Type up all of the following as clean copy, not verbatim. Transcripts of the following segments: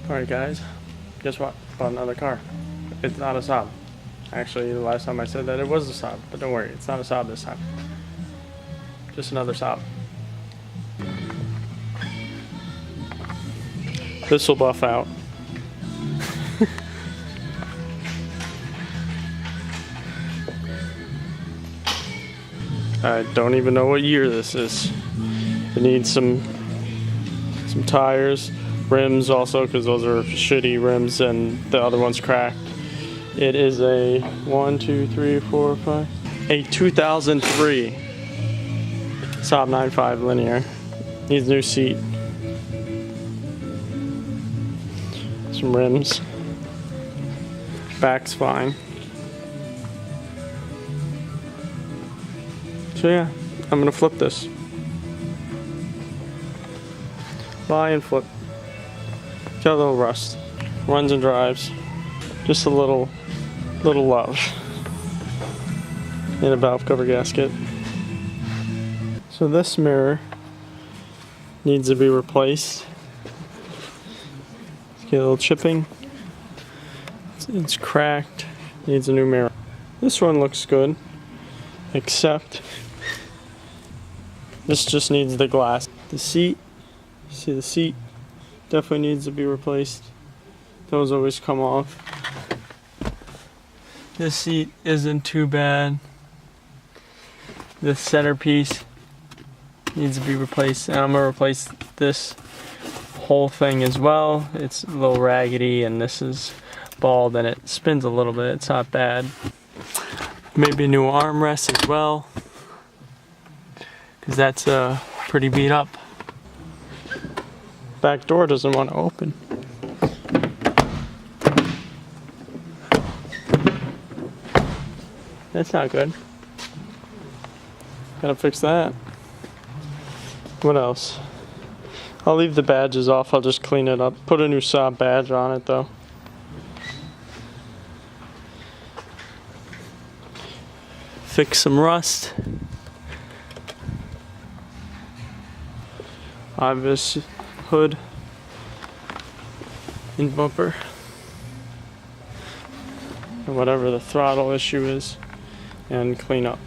Alright guys, guess what? Bought another car. It's not a Saab. Actually, the last time I said that it was a Saab, but don't worry, it's not a Saab this time. Just another Saab. This will buff out. I don't even know what year this is. It needs some tires, rims also, because those are shitty rims and the other one's cracked. It is a a 2003 Saab 9.5 linear. Needs a new seat. Some rims. Back's fine. So yeah, I'm gonna flip this. Buy and flip. Got a little rust. Runs and drives. Just a little love. And a valve cover gasket. So this mirror needs to be replaced. Get a little chipping. It's cracked. Needs a new mirror. This one looks good, except this just needs the glass. The seat, you see the seat definitely needs to be replaced. Those always come off. This seat isn't too bad. The centerpiece needs to be replaced, and I'm gonna replace this whole thing as well. It's a little raggedy, and this is bald, and it spins a little bit. It's not bad. Maybe a new armrest as well, because that's pretty beat up. Back door doesn't want to open. That's not good. Gotta fix that. What else? I'll leave the badges off. I'll just clean it up. Put a new Saab badge on it though. Fix some rust. Obvious hood and bumper. And whatever the throttle issue is. And clean up.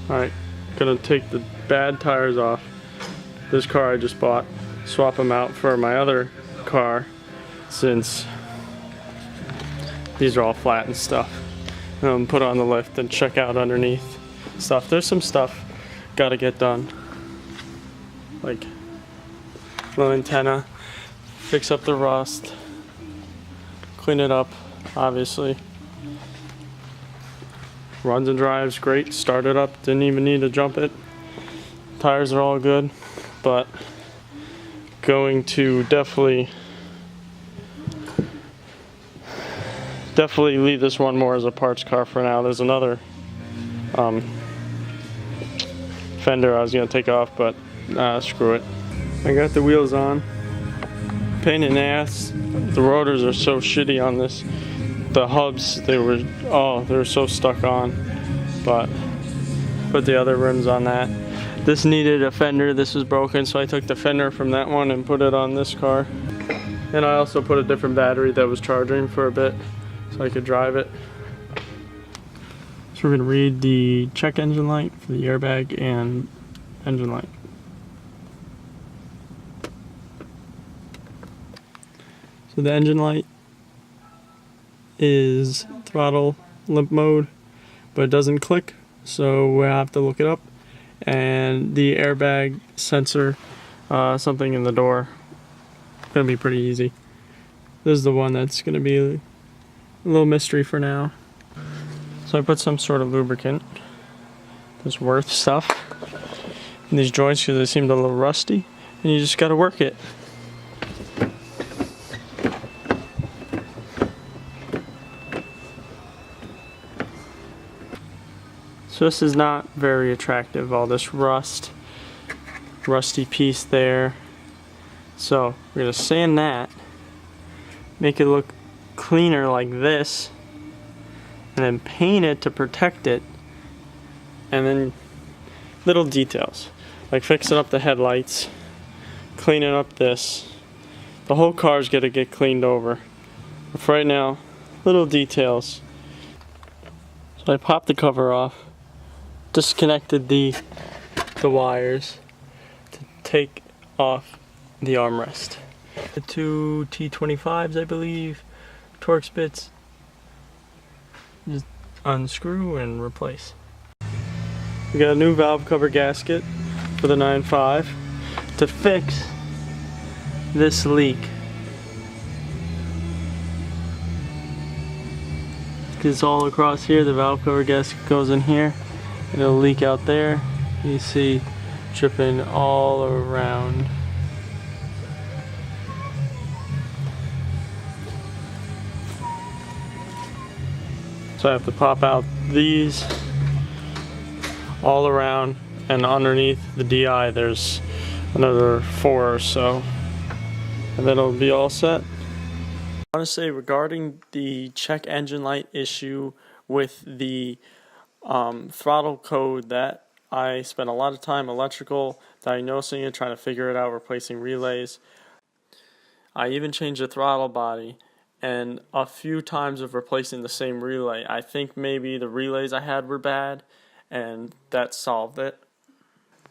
Alright, gonna take the bad tires off. This car I just bought, swap them out for my other car since these are all flat and stuff. Put on the lift and check out underneath stuff. There's some stuff gotta get done, like little antenna, fix up the rust, clean it up, obviously. Runs and drives great, started up, didn't even need to jump it. Tires are all good, but going to definitely leave this one more as a parts car for now. There's another fender I was gonna take off, but screw it. I got the wheels on. Pain in the ass. The rotors are so shitty on this. The hubs, they were so stuck on, but put the other rims on that. This needed a fender. This was broken, so I took the fender from that one and put it on this car. And I also put a different battery that was charging for a bit so I could drive it. So we're gonna read the check engine light for the airbag and engine light. So the engine light is throttle limp mode, but it doesn't click, so we have to look it up. And the airbag sensor, something in the door, gonna be pretty easy. This is the one that's gonna be a little mystery for now. So I put some sort of lubricant, this Worth stuff, in these joints because they seemed a little rusty, and you just gotta work it. So this is not very attractive, all this rust. rusty piece there. So we're gonna sand that, make it look cleaner like this, and then paint it to protect it. And then little details, like fixing up the headlights, cleaning up this. The whole car's gonna get cleaned over. But for right now, little details. So I popped the cover off, disconnected the wires to take off the armrest. The two T25s, I believe, Torx bits. Just unscrew and replace. We got a new valve cover gasket for the 9.5 to fix this leak. It's all across here. The valve cover gasket goes in here. It'll leak out there. You see dripping all around. So I have to pop out these all around, and underneath the DI there's another 4 or so, and then it'll be all set. I want to say regarding the check engine light issue with the throttle code, that I spent a lot of time electrical diagnosing it, trying to figure it out, replacing relays. I even changed the throttle body, and a few times of replacing the same relay. I think maybe the relays I had were bad, and that solved it.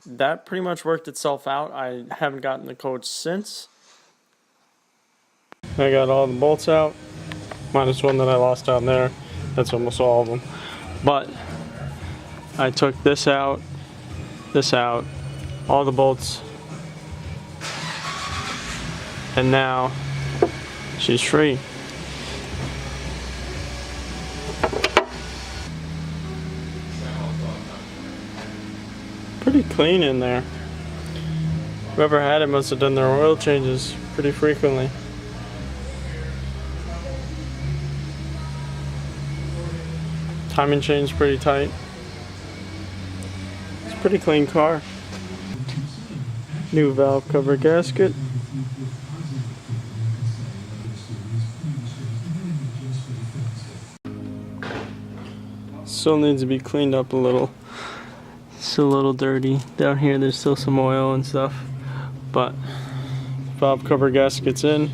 That pretty much worked itself out. I haven't gotten the code since. I got all the bolts out, minus one that I lost down there. That's almost all of them. But I took this out, all the bolts, and now she's free. Pretty clean in there. Whoever had it must have done their oil changes pretty frequently. Timing chain's pretty tight. It's a pretty clean car. New valve cover gasket. Still needs to be cleaned up a little. Still a little dirty. Down here there's still some oil and stuff. But valve cover gasket's in.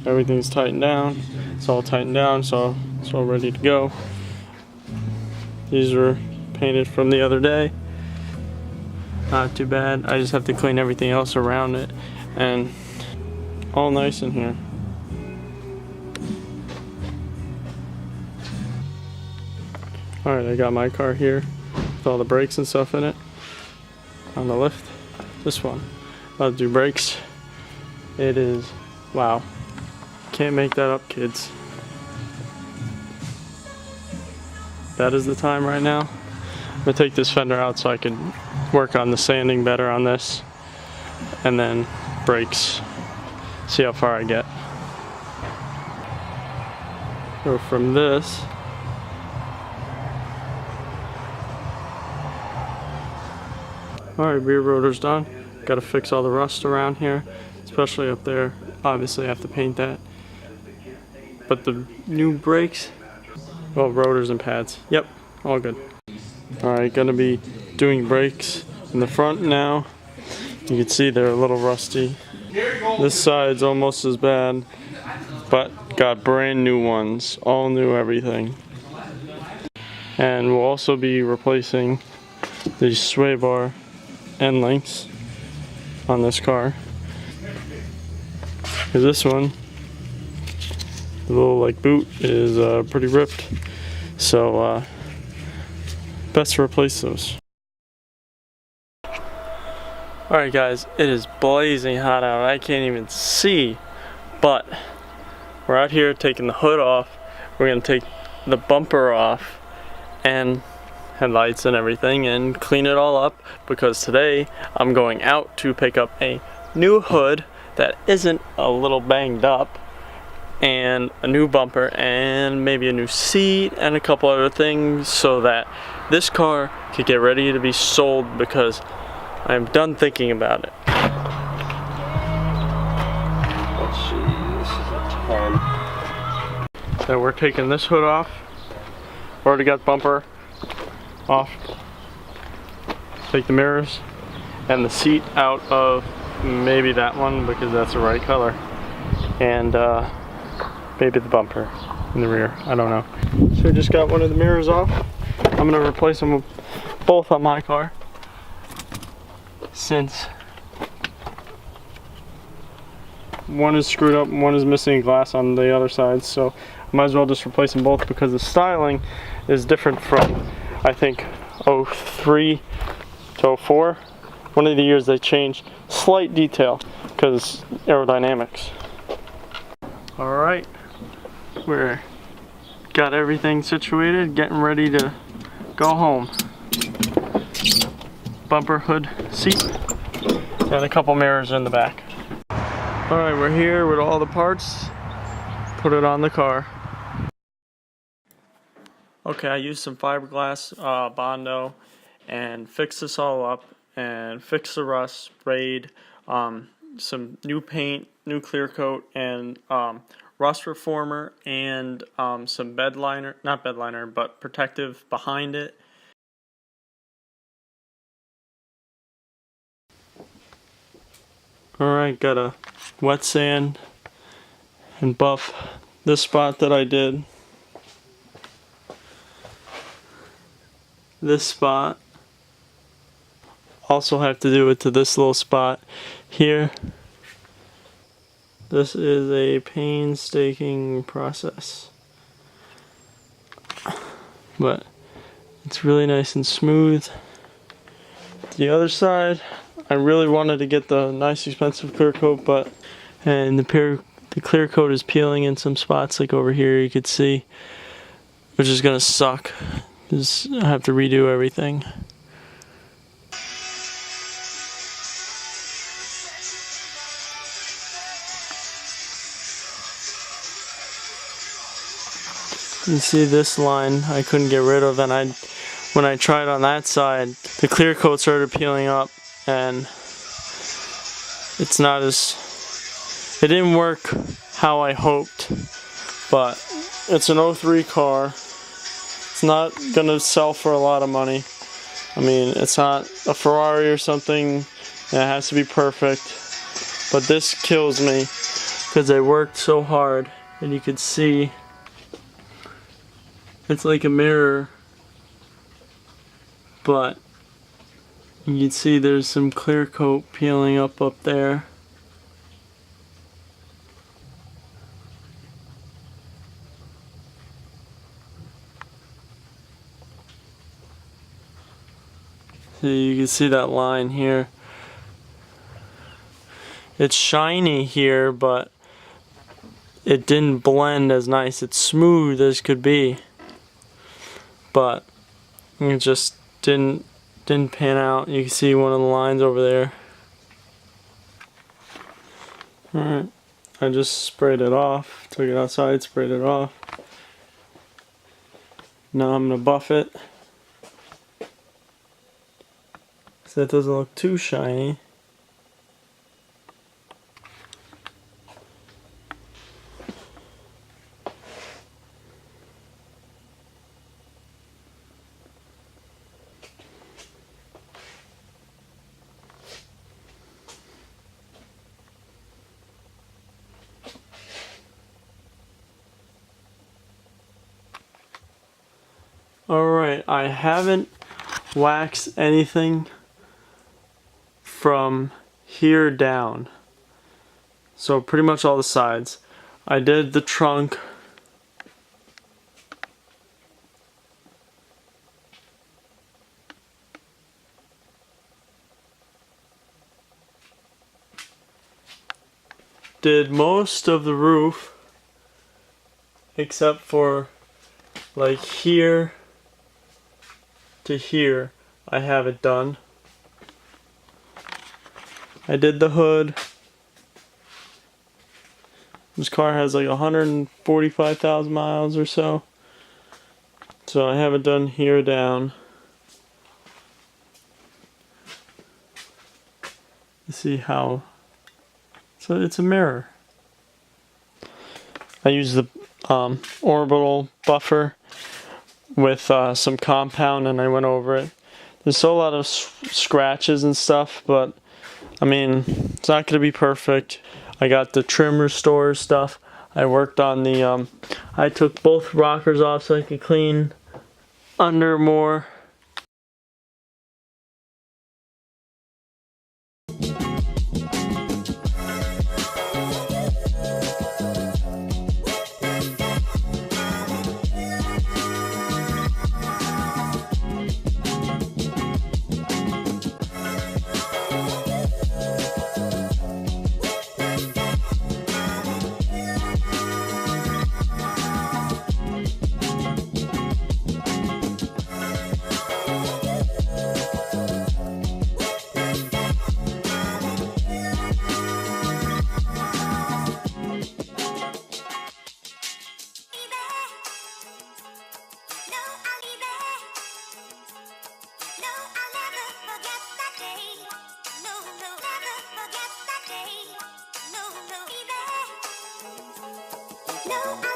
Everything's tightened down. It's all tightened down, so it's all ready to go. These were painted from the other day. Not too bad. I just have to clean everything else around it, and all nice in here. Alright, I got my car here with all the brakes and stuff in it. On the lift. This one. About to do brakes. It is, wow. Can't make that up, kids. That is the time right now. I'm gonna take this fender out so I can work on the sanding better on this, and then brakes, see how far I get. Go from this alright, rear rotor's done. Gotta fix all the rust around here, especially up there. Obviously I have to paint that, but the new brakes, well, rotors and pads. Yep, all good. Alright, gonna be doing brakes in the front now. You can see they're a little rusty. This side's almost as bad, but got brand new ones. All new everything. And we'll also be replacing these sway bar end links on this car. Because this one, the little like boot is pretty ripped, so best to replace those. Alright guys, it is blazing hot out. I can't even see, but we're out here taking the hood off. We're gonna take the bumper off and headlights and everything and clean it all up, because today I'm going out to pick up a new hood that isn't a little banged up, and a new bumper, and maybe a new seat, and a couple other things, so that this car could get ready to be sold, because I'm done thinking about it. Let's see, this is a 10. So we're taking this hood off. Already got bumper off. Take the mirrors and the seat out of maybe that one because that's the right color. And maybe the bumper in the rear, I don't know. So we just got one of the mirrors off. I'm gonna replace them both on my car, since one is screwed up and one is missing glass on the other side. So I might as well just replace them both because the styling is different from, I think, 03 to 04. One of the years they changed slight detail because aerodynamics. All right, we're got everything situated, getting ready to go home. Bumper, hood, seat, and a couple mirrors in the back. All right, we're here with all the parts. Put it on the car. Okay, I used some fiberglass Bondo and fixed this all up and fixed the rust, sprayed some new paint, new clear coat, and rust reformer, and some bed liner, not bed liner, but protective behind it. Alright, got a wet sand and buff this spot that I did. This spot. Also have to do it to this little spot here. This is a painstaking process, but it's really nice and smooth. The other side, I really wanted to get the nice expensive clear coat, but the clear coat is peeling in some spots, like over here you could see, which is gonna suck because I have to redo everything. You see this line I couldn't get rid of, and when I tried on that side, the clear coat started peeling up, and it's not it didn't work how I hoped, but it's an 03 car. It's not gonna sell for a lot of money. I mean, it's not a Ferrari or something, and it has to be perfect, but this kills me because I worked so hard, and you could see it's like a mirror, but you can see there's some clear coat peeling up there. So you can see that line here. It's shiny here, but it didn't blend as nice. It's smooth as could be, but it just didn't pan out. You can see one of the lines over there. Alright, I just sprayed it off, took it outside, sprayed it off. Now I'm gonna buff it so it doesn't look too shiny. Alright, I haven't waxed anything from here down. So pretty much all the sides. I did the trunk. Did most of the roof except for like here to here. I have it done. I did the hood. This car has like 145,000 miles or so. So I have it done here down. You see how, so it's a mirror. I use the orbital buffer with some compound, and I went over it. There's still a lot of scratches and stuff, but I mean, it's not going to be perfect. I got the trim restore stuff. I worked on the, I took both rockers off so I could clean under more. No.